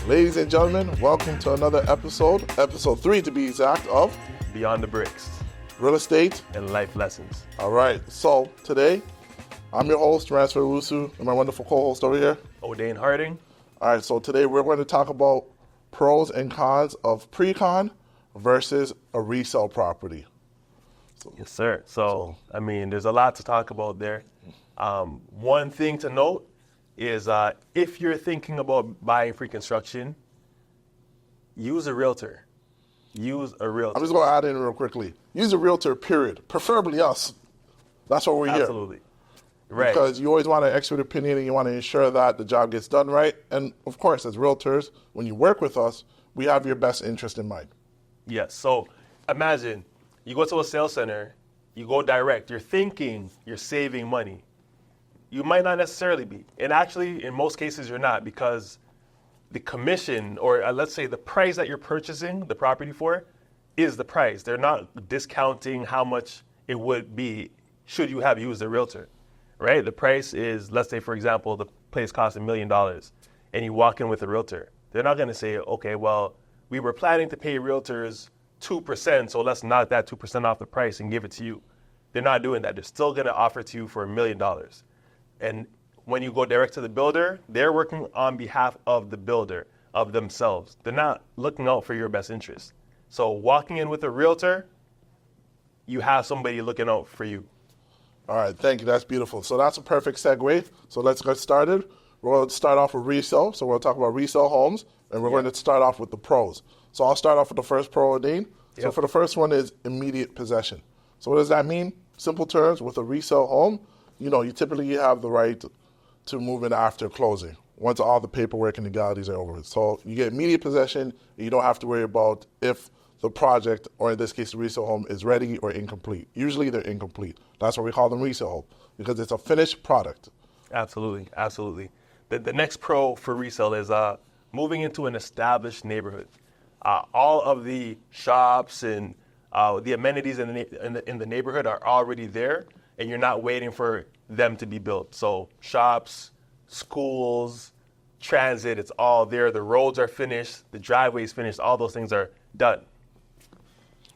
Ladies and gentlemen, welcome to another episode 3 to be exact, of Beyond the Bricks, Real Estate and Life Lessons. All right, so today, I'm your host, Ransford Owusu, and my wonderful co-host over here, O'Dane Harding. All right, so today we're going to talk about pros and cons of pre-con versus a resale property. Yes, sir. So, there's a lot to talk about there. One thing to note is if you're thinking about buying pre-construction, use a realtor. Use a realtor. I'm just going to add in real quickly. Use a realtor, period. Preferably us. That's what we're here. Absolutely. Right. Because you always want an expert opinion and you want to ensure that the job gets done right. And of course, as realtors, when you work with us, we have your best interest in mind. Yes. So imagine you go to a sales center, you go direct, you're thinking you're saving money. You might not necessarily be. And actually, in most cases, you're not, because the commission, or let's say the price that you're purchasing the property for, is the price. They're not discounting how much it would be should you have used a realtor, right? The price is, let's say, for example, the place costs $1 million, and you walk in with a realtor. They're not going to say, okay, well, we were planning to pay realtors 2%, so let's knock that 2% off the price and give it to you. They're not doing that. They're still going to offer it to you for $1 million. And when you go direct to the builder, they're working on behalf of the builder, of themselves. They're not looking out for your best interest. So walking in with a realtor, you have somebody looking out for you. All right, thank you. That's beautiful. So that's a perfect segue. So let's get started. We're going to start off with resale. So we'll talk about resale homes, and we're going to start off with the pros. So I'll start off with the first pro, Dean. So for the first one is immediate possession. So what does that mean? Simple terms, with a resale home, you typically have the right to move in after closing, once all the paperwork and legalities are over. So you get immediate possession, and you don't have to worry about if the project, or in this case the resale home, is ready or incomplete. Usually they're incomplete. That's why we call them resale home, because it's a finished product. Absolutely, absolutely. The next pro for resale is moving into an established neighborhood. All of the shops and the amenities in the neighborhood are already there, and you're not waiting for them to be built. So shops, schools, transit, it's all there. The roads are finished, the driveway's finished, all those things are done.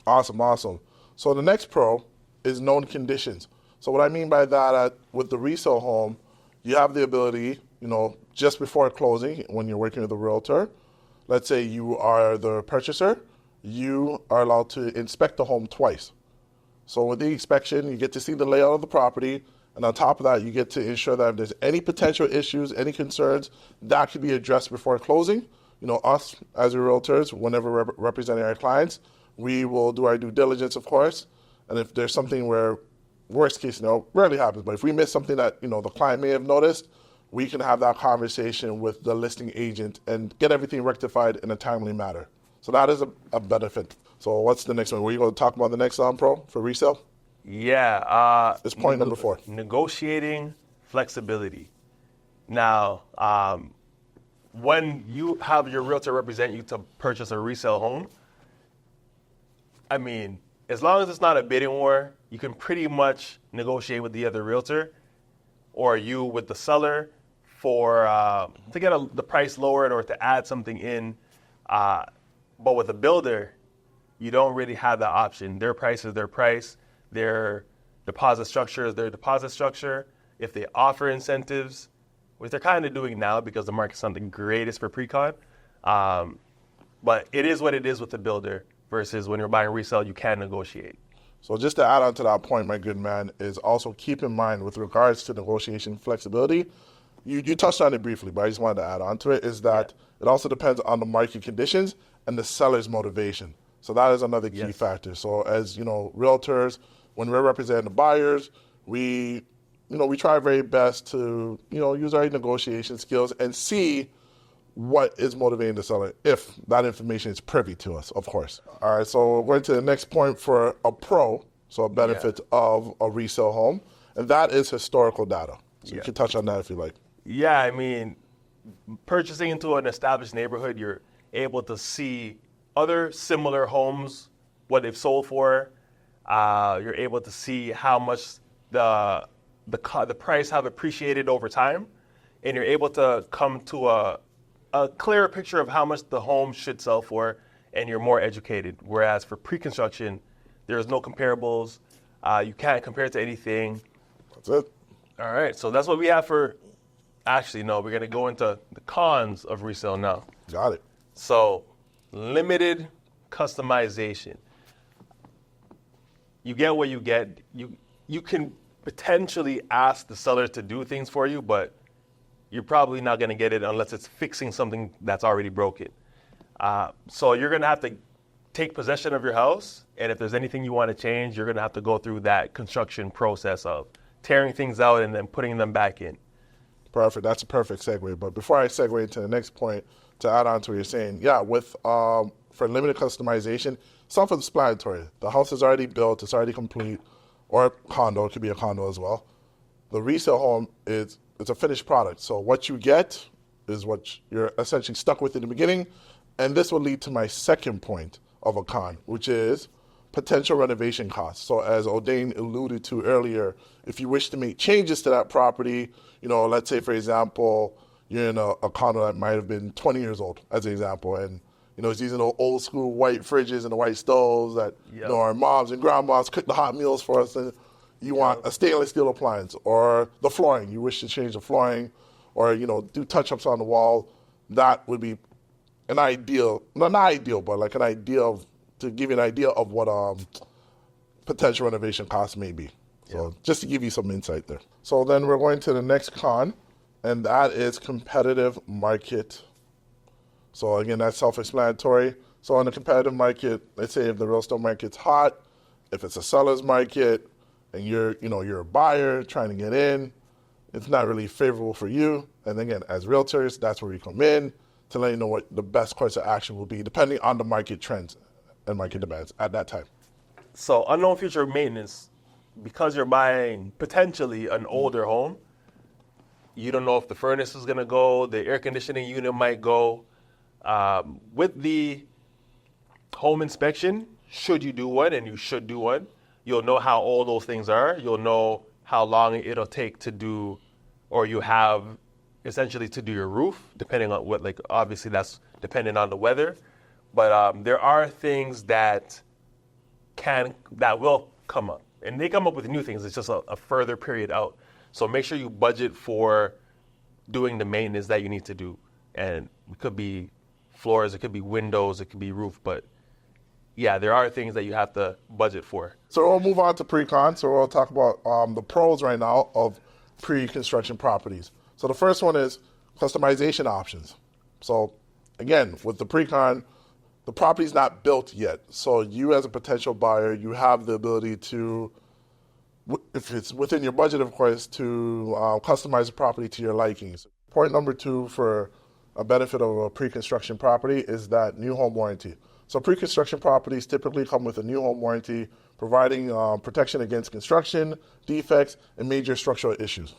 Awesome. So the next pro is known conditions. So what I mean by that, with the resale home, you have the ability, just before closing, when you're working with a realtor, let's say you are the purchaser, you are allowed to inspect the home twice. So with the inspection, you get to see the layout of the property, and on top of that, you get to ensure that if there's any potential issues, any concerns, that could be addressed before closing. Us as realtors, whenever representing our clients, we will do our due diligence, of course. And if there's something where, worst case scenario, rarely happens, but if we miss something that, the client may have noticed, we can have that conversation with the listing agent and get everything rectified in a timely manner. So that is a benefit. So what's the next one? Were you going to talk about the next pro for resale? Yeah. It's point number 4. Negotiating flexibility. Now, when you have your realtor represent you to purchase a resale home, as long as it's not a bidding war, you can pretty much negotiate with the other realtor or you with the seller for to get the price lowered or to add something in. But with a builder, you don't really have that option. Their price is their price. Their deposit structure is their deposit structure. If they offer incentives, which they're kind of doing now because the market's not the greatest for pre-con, but it is what it is with the builder versus when you're buying resale, you can negotiate. So just to add on to that point, my good man, is also keep in mind with regards to negotiation flexibility, you touched on it briefly, but I just wanted to add on to it, is that it also depends on the market conditions and the seller's motivation. So that is another key factor. So as realtors, when we're representing the buyers, we try our very best to use our negotiation skills and see what is motivating the seller, if that information is privy to us, of course. All right, so we're going to the next point for a pro, so a benefit of a resale home, and that is historical data. So you can touch on that if you like. Yeah, purchasing into an established neighborhood, you're able to see other similar homes, what they've sold for. You're able to see how much the price have appreciated over time, and you're able to come to a clearer picture of how much the home should sell for, and you're more educated. Whereas for pre-construction, there's no comparables. You can't compare it to anything. That's it. All right, so that's what we have for. Actually, no, we're gonna go into the cons of resale now. Got it. So, limited customization. You get what you get. You can potentially ask the seller to do things for you, but you're probably not going to get it unless it's fixing something that's already broken. So you're going to have to take possession of your house, and if there's anything you want to change, you're going to have to go through that construction process of tearing things out and then putting them back in. Perfect. That's a perfect segue. But before I segue into the next point, to add on to what you're saying, with for limited customization, self-explanatory. The house is already built, it's already complete, or a condo, it could be a condo as well. The resale home it's a finished product. So what you get is what you're essentially stuck with in the beginning. And this will lead to my second point of a con, which is potential renovation costs. So as O'Dane alluded to earlier, if you wish to make changes to that property, let's say, for example, you're in a condo that might have been 20 years old, as an example, and it's using those old school white fridges and the white stoves that our moms and grandmas cook the hot meals for us, and you want a stainless steel appliance, or the flooring, you wish to change the flooring, or do touch-ups on the wall. That would be an ideal, not ideal, but like an idea to give you an idea of what potential renovation costs may be. So just to give you some insight there. So then we're going to the next con, and that is competitive market. So again, that's self-explanatory. So in the competitive market, let's say if the real estate market's hot, if it's a seller's market, and you're a buyer trying to get in, it's not really favorable for you. And again, as realtors, that's where we come in to let you know what the best course of action will be, depending on the market trends and market demands at that time. So unknown future maintenance, because you're buying potentially an older home, you don't know if the furnace is going to go, the air conditioning unit might go. With the home inspection, should you do one, and you should do one, you'll know how old those things are. You'll know how long it'll take to do, or you have essentially to do your roof, depending on what, obviously that's dependent on the weather. But there are things that will come up, and they come up with new things. It's just a further period out. So make sure you budget for doing the maintenance that you need to do. And it could be floors, it could be windows, it could be roof, but there are things that you have to budget for. So we'll move on to pre-con. So we'll talk about the pros right now of pre-construction properties. So the first one is customization options. So again, with the pre-con, the property's not built yet. So you as a potential buyer, you have the ability to, if it's within your budget, of course, to customize the property to your likings. Point number 2 for a benefit of a pre-construction property is that new home warranty. So pre-construction properties typically come with a new home warranty, providing protection against construction, defects, and major structural issues.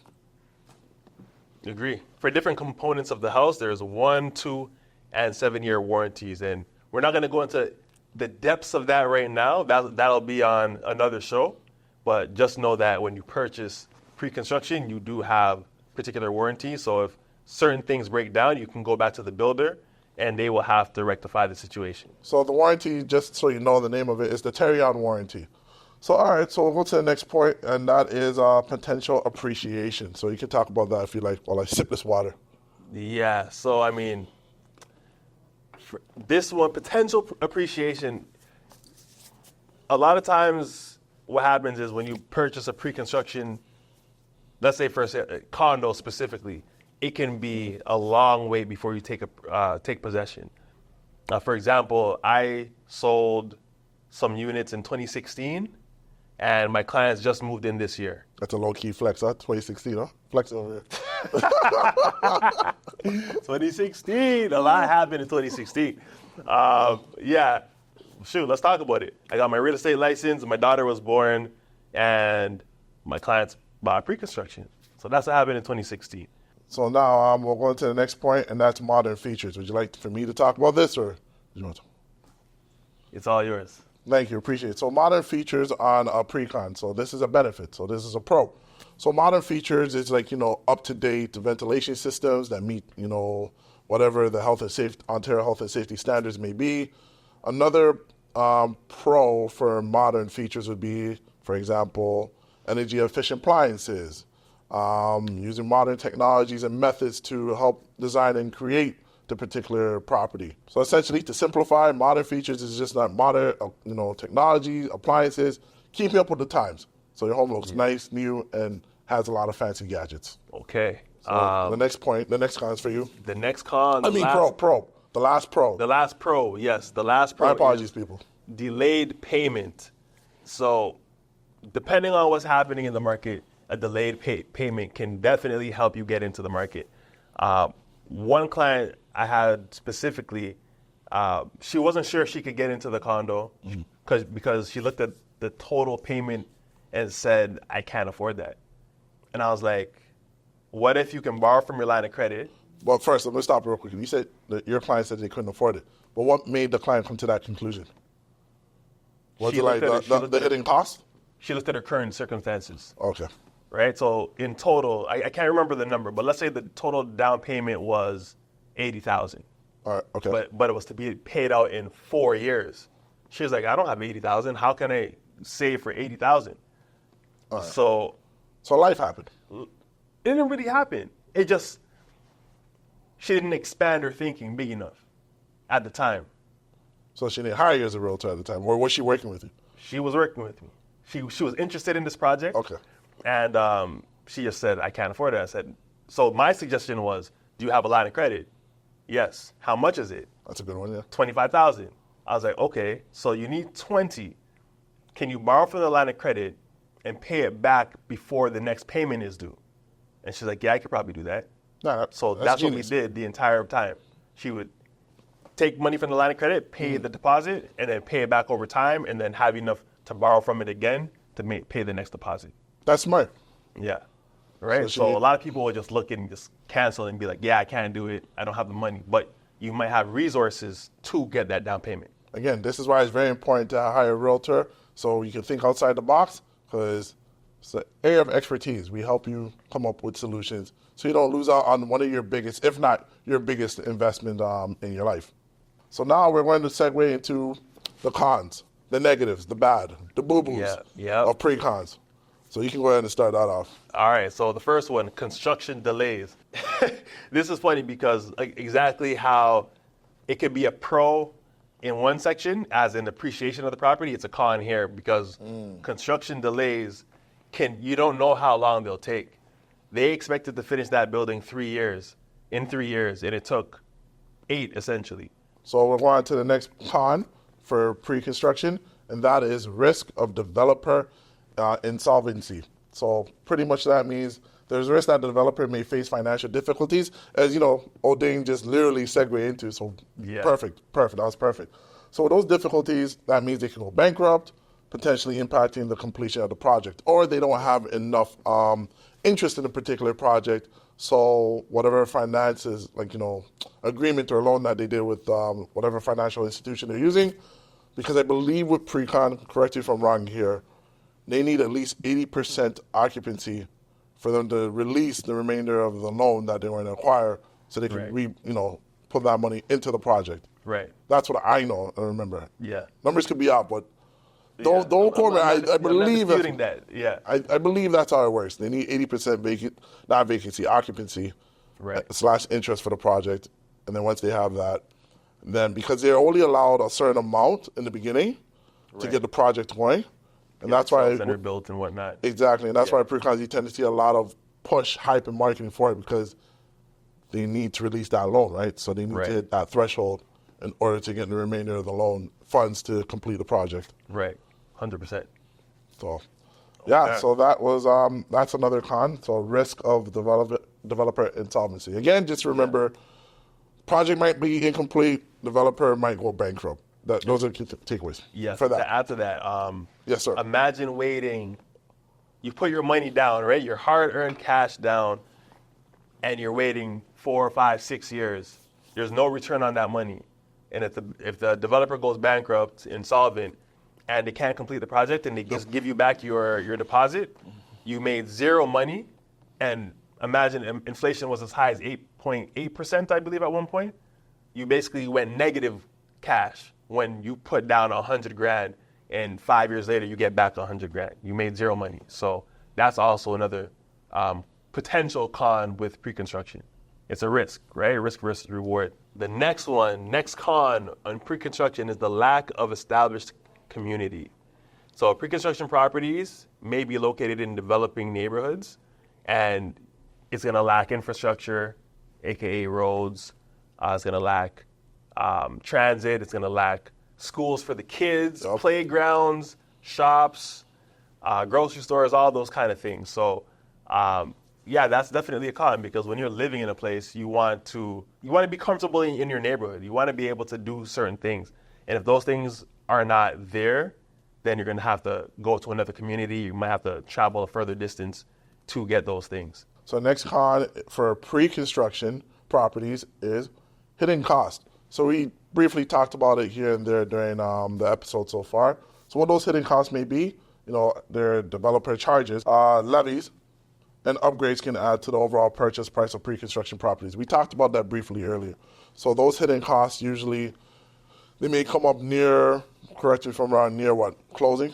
Agree. For different components of the house, there's 1, 2, and 7-year warranties. And we're not going to go into the depths of that right now. That'll be on another show. But just know that when you purchase pre-construction, you do have particular warranties. So if certain things break down, you can go back to the builder, and they will have to rectify the situation. So the warranty, just so you know the name of it, is the Terry-on warranty. So all right, so we'll go to the next point, and that is potential appreciation. So you can talk about that if you like while I sip this water. Yeah, so I mean, for this one, potential appreciation, a lot of times what happens is when you purchase a pre-construction, let's say for a condo specifically, it can be a long wait before you take possession. For example, I sold some units in 2016, and my clients just moved in this year. That's a low-key flex, huh? 2016, huh? Flex over here. 2016, a lot happened in 2016. Let's talk about it. I got my real estate license, my daughter was born, and my clients bought pre-construction. So that's what happened in 2016. So now we'll go into the next point, and that's modern features. Would you like for me to talk about this, or do you want to? It's all yours. Thank you, appreciate it. So modern features on a pre-con. So this is a benefit. So this is a pro. So modern features is up-to-date ventilation systems that meet, whatever the Ontario health and safety standards may be. Another pro for modern features would be, for example, energy efficient appliances, using modern technologies and methods to help design and create the particular property. So essentially, to simplify, modern features is just not modern, technology, appliances, keeping up with the times. So your home looks nice, new, and has a lot of fancy gadgets. Okay. So the next con is for you. The next con. Pro. The last pro. The last pro, yes. The last pro. My apologies, people. Delayed payment. So, depending on what's happening in the market, a delayed payment can definitely help you get into the market. One client I had specifically, she wasn't sure she could get into the condo because she looked at the total payment and said, I can't afford that. And I was like, what if you can borrow from your line of credit? Well, first, let me stop real quick. You said that your client said they couldn't afford it. But what made the client come to that conclusion? Was it like the hidden cost? She looked at her current circumstances. Okay. Right? So in total, I can't remember the number, but let's say the total down payment was $80,000. All right, okay. But it was to be paid out in 4 years. She was like, I don't have $80,000. How can I save for $80,000? Right. So life happened. It didn't really happen. It just, she didn't expand her thinking big enough at the time. So she didn't hire you as a realtor at the time, or was she working with you? She was working with me. She was interested in this project. Okay. And she just said, I can't afford it. I said, so my suggestion was, do you have a line of credit? Yes. How much is it? That's a good one, yeah. $25,000. I was like, okay, so you need 20. Can you borrow from the line of credit and pay it back before the next payment is due? And she's like, yeah, I could probably do that. So that's what we did the entire time. She would take money from the line of credit, pay the deposit, and then pay it back over time, and then have enough to borrow from it again to pay the next deposit. That's smart. Yeah. Right? So a lot of people will just look and just cancel and be like, yeah, I can't do it. I don't have the money. But you might have resources to get that down payment. Again, this is why it's very important to hire a realtor so you can think outside the box, because it's an area of expertise. We help you come up with solutions so you don't lose out on one of your biggest, if not your biggest investment in your life. So now we're going to segue into the cons, the negatives, the bad, the boo-boos of pre-cons. So you can go ahead and start that off. All right, so the first one, construction delays. This is funny because exactly how it could be a pro in one section, as in appreciation of the property, it's a con here because construction delays you don't know how long they'll take. They expected to finish that building in 3 years, and it took 8 essentially. So we're going to the next con for pre-construction, and that is risk of developer insolvency. So pretty much that means there's a risk that the developer may face financial difficulties, as Odin just literally segued into. So perfect. That was perfect. So with those difficulties, that means they can go bankrupt, potentially impacting the completion of the project, or they don't have enough interest in a particular project. So whatever finances, agreement or loan that they did with whatever financial institution they're using, because I believe with pre-con, correct me if I'm wrong here, they need at least 80% occupancy for them to release the remainder of the loan that they want to acquire, so they can put that money into the project. Right. That's what I know and remember. Yeah. Numbers could be out, but don't quote me. I believe that. Yeah. I believe that's how it works. They need 80% occupancy, / interest for the project, and then once they have that, then because they're only allowed a certain amount in the beginning to get the project going. And that's why center built and whatnot. Exactly, and that's why pre-cons you tend to see a lot of push, hype, and marketing for it because they need to release that loan, right? So they need to hit that threshold in order to get the remainder of the loan funds to complete the project. Right, 100%. So, so that was that's another con. So risk of developer insolvency. Again, just remember, project might be incomplete, developer might go bankrupt. Those are key takeaways. Yes. For that. To add to that, yes, sir. Imagine waiting. You put your money down, right? Your hard-earned cash down, and you're waiting 4, 5, 6 years. There's no return on that money, and if the developer goes bankrupt, insolvent, and they can't complete the project, and they just give you back your deposit, you made 0 money, and imagine inflation was as high as 0.8%, I believe, at one point. You basically went negative cash when you put down 100 grand and 5 years later you get back 100 grand. You made zero money. So that's also another potential con with pre-construction. It's a risk, right? Risk versus reward. The next con on pre-construction is the lack of established community. So pre-construction properties may be located in developing neighborhoods, and it's going to lack infrastructure, aka roads. It's going to lack transit. It's going to lack schools for the kids, playgrounds, shops, grocery stores, all those kind of things. So yeah, that's definitely a con, because when you're living in a place, you want to be comfortable in your neighborhood. You want to be able to do certain things. And if those things are not there, then you're going to have to go to another community. You might have to travel a further distance to get those things. So next con for pre-construction properties is hidden cost. So we briefly talked about it here and there during the episode so far. So what those hidden costs may be, their developer charges, levies, and upgrades can add to the overall purchase price of pre-construction properties. We talked about that briefly earlier. So those hidden costs usually, they may come up near, correct me if I'm wrong, near what? Closing?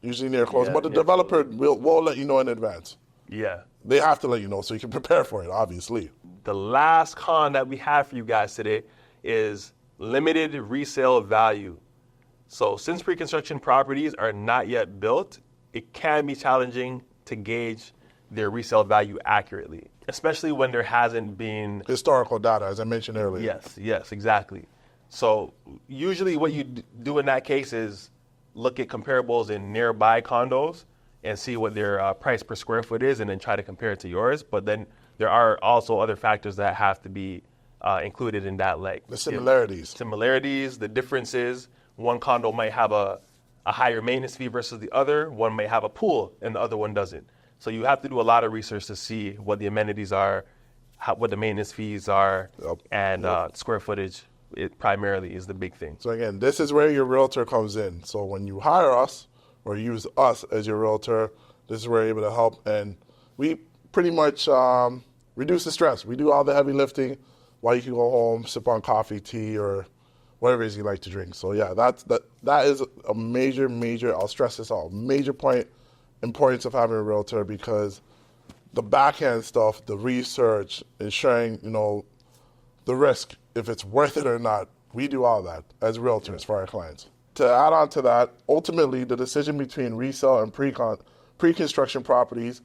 Usually near closing. But the developer will let you know in advance. Yeah. They have to let you know so you can prepare for it, obviously. The last con that we have for you guys today is limited resale value. So since pre-construction properties are not yet built, it can be challenging to gauge their resale value accurately, especially when there hasn't been historical data, as I mentioned earlier. Yes, exactly. So usually what you do in that case is look at comparables in nearby condos and see what their price per square foot is, and then try to compare it to yours. But then there are also other factors that have to be included in that, like the similarities, the differences. One condo might have a higher maintenance fee versus the other. One may have a pool and the other one doesn't. So you have to do a lot of research to see what the amenities are, what the maintenance fees are, and square footage. It primarily is the big thing. So again, this is where your realtor comes in. So when you hire us or use us as your realtor, this is where we're able to help. And we pretty much reduce the stress. We do all the heavy lifting while you can go home, sip on coffee, tea, or whatever it is you like to drink. So yeah, that is a major, I'll stress this out, major point, importance of having a realtor, because the backhand stuff, the research, ensuring, the risk, if it's worth it or not, we do all that as realtors for our clients. To add on to that, ultimately the decision between resale and pre-construction properties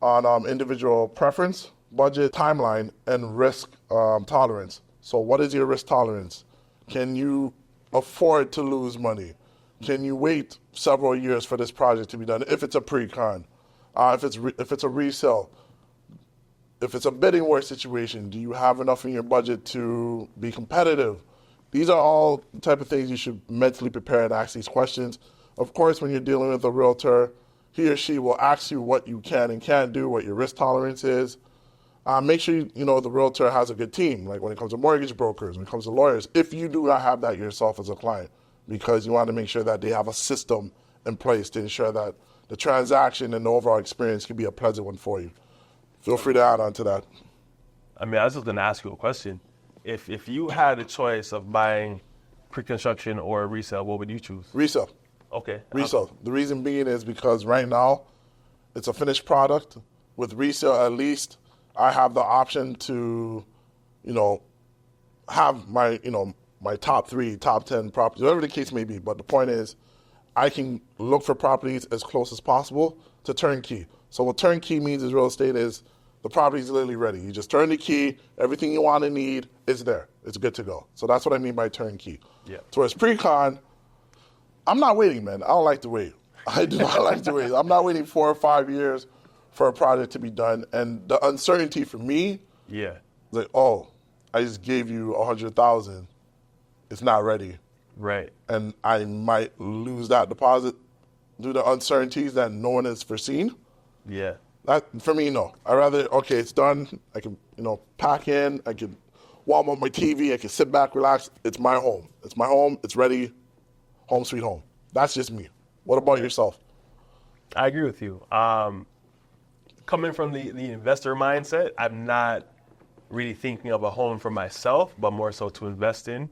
on individual preference, budget, timeline, and risk tolerance. So what is your risk tolerance? Can you afford to lose money? Can you wait several years for this project to be done if it's a pre-con? If it's a resale, if it's a bidding war situation, do you have enough in your budget to be competitive? These are all the type of things you should mentally prepare and ask these questions. Of course, when you're dealing with a realtor, he or she will ask you what you can and can't do, what your risk tolerance is. Make sure the realtor has a good team, like when it comes to mortgage brokers, when it comes to lawyers, if you do not have that yourself as a client, because you want to make sure that they have a system in place to ensure that the transaction and the overall experience can be a pleasant one for you. Feel free to add on to that. I mean, I was just going to ask you a question. If you had a choice of buying pre-construction or resale, what would you choose? Resale. Okay. Resale. The reason being is because right now it's a finished product. With resale, at least I have the option to, have my, my top 3, top 10 properties, whatever the case may be. But the point is, I can look for properties as close as possible to turnkey. So what turnkey means is real estate is the property is literally ready. You just turn the key, everything you want and need is there. It's good to go. So that's what I mean by turnkey. Yeah. Towards pre-con, I'm not waiting, man. I don't like to wait. I do not like to wait. I'm not waiting 4 or 5 years for a project to be done. And the uncertainty for me, like, I just gave you $100,000. It's not ready. Right. And I might lose that deposit due to uncertainties that no one has foreseen. Yeah. That, for me, no. I rather, it's done. I can, pack in. I can warm up my TV. I can sit back, relax. It's my home. It's my home. It's ready. Home sweet home. That's just me. What about yourself? I agree with you. Coming from the investor mindset, I'm not really thinking of a home for myself, but more so to invest in.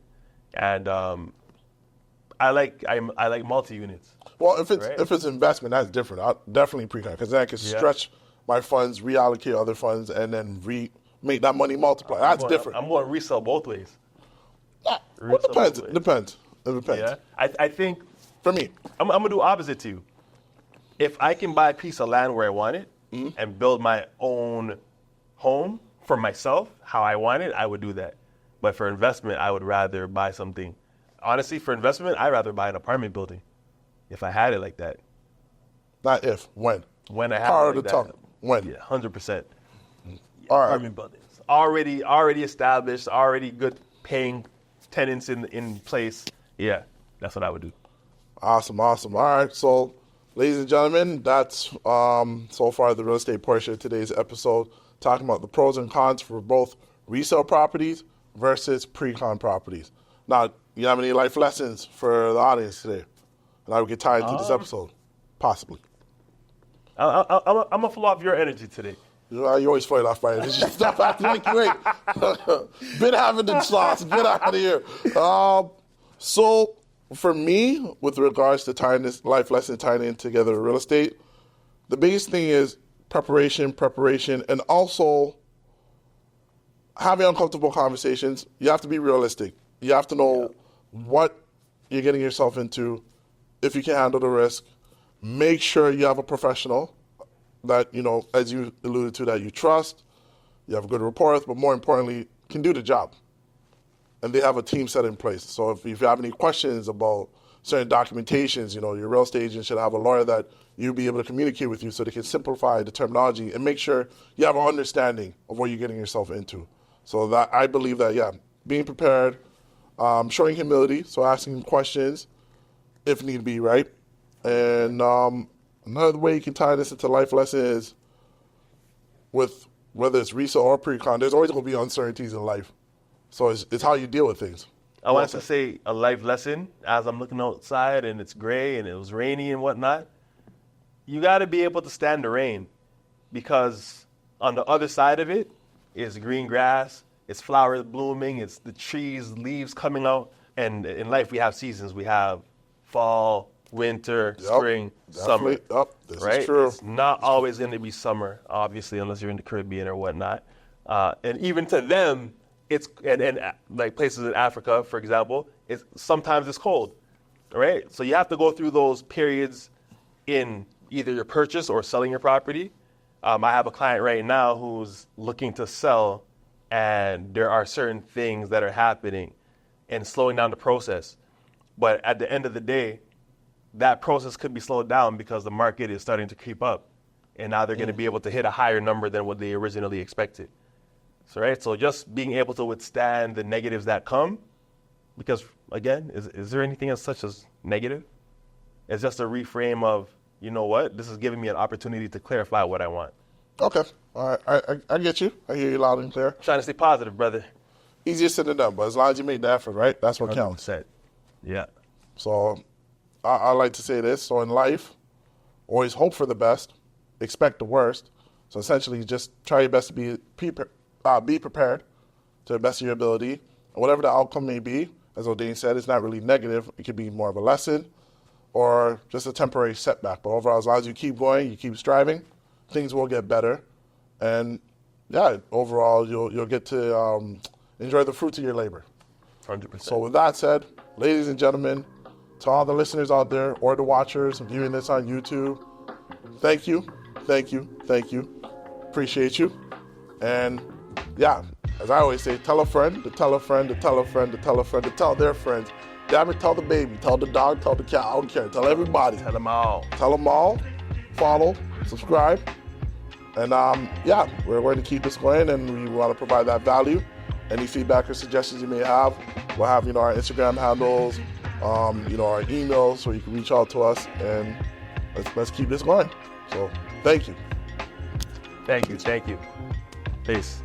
And I like multi-units. Well, if Right. it's investment, that's different. I'll definitely pre-con because then I can stretch my funds, reallocate other funds, and then make that money multiply. That's different. I'm going to resell both ways. Well, Resell depends. both ways. Depends. It depends. Yeah, I think For me, I'm gonna do opposite to you. If I can buy a piece of land where I want it and build my own home for myself how I want it, I would do that. But for investment, I would rather buy something. Honestly, for investment, I'd rather buy an apartment building if I had it like that. not if, when. When I have Power it of like the that. tongue. When. Yeah, 100%. All right. Apartment buildings already established, already good paying tenants in place. Yeah, that's what I would do. Awesome. All right. So, ladies and gentlemen, that's so far the real estate portion of today's episode, talking about the pros and cons for both resale properties versus pre-con properties. Now, you have any life lessons for the audience today? And I would get tied into this episode, possibly. I'm gonna flow off your energy today. You always fight off my energy. Stop acting like you ain't. Been having the sauce. Get out of here. So, for me, with regards to tying this life lesson, tying in together real estate, the biggest thing is preparation, and also having uncomfortable conversations. You have to be realistic. You have to know what you're getting yourself into, if you can handle the risk. Make sure you have a professional that, as you alluded to, that you trust, you have a good rapport with, but more importantly, can do the job. And they have a team set in place. So if you have any questions about certain documentations, your real estate agent should have a lawyer that you'll be able to communicate with you so they can simplify the terminology and make sure you have an understanding of what you're getting yourself into. So that I believe that, being prepared, showing humility, so asking questions if need be, right? And another way you can tie this into life lesson is with whether it's resale or pre-con, there's always going to be uncertainties in life. So it's how you deal with things. I wanted to say a life lesson as I'm looking outside and it's gray and it was rainy and whatnot. You got to be able to stand the rain because on the other side of it is green grass, it's flowers blooming, it's the trees, leaves coming out. And in life, we have seasons. We have fall, winter, spring, summer. This right? is true. It's not always going to be summer, obviously, unless you're in the Caribbean or whatnot. And even to them, it's and like places in Africa, for example, sometimes it's cold, right? So you have to go through those periods in either your purchase or selling your property. I have a client right now who's looking to sell, and there are certain things that are happening and slowing down the process. But at the end of the day, that process could be slowed down because the market is starting to creep up, and now they're going to be able to hit a higher number than what they originally expected. So just being able to withstand the negatives that come, because again, is there anything as such as negative? It's just a reframe of, you know what, this is giving me an opportunity to clarify what I want. Okay. All right. I get you. I hear you loud and clear. Trying to stay positive, brother. Easier said than done, but as long as you made the effort, right? That's what counts. 100%. Yeah. So I like to say this. So in life, always hope for the best, expect the worst. So essentially, just try your best to be prepared to the best of your ability. And whatever the outcome may be, as O'Dane said, it's not really negative. It could be more of a lesson or just a temporary setback. But overall, as long as you keep going, you keep striving, things will get better. And overall, you'll get to enjoy the fruits of your labor. 100%. So with that said, ladies and gentlemen, to all the listeners out there or the watchers viewing this on YouTube, thank you. Appreciate you. And as I always say, tell a friend, to tell a friend, to tell a friend, to tell a friend, to tell their friends. Damn it, tell the baby, tell the dog, tell the cat, I don't care. Tell everybody. Tell them all. Tell them all. Follow, subscribe. And we're going to keep this going, and we want to provide that value. Any feedback or suggestions you may have, we'll have our Instagram handles, our emails, so you can reach out to us, and let's keep this going. So thank you. Thank you. Peace.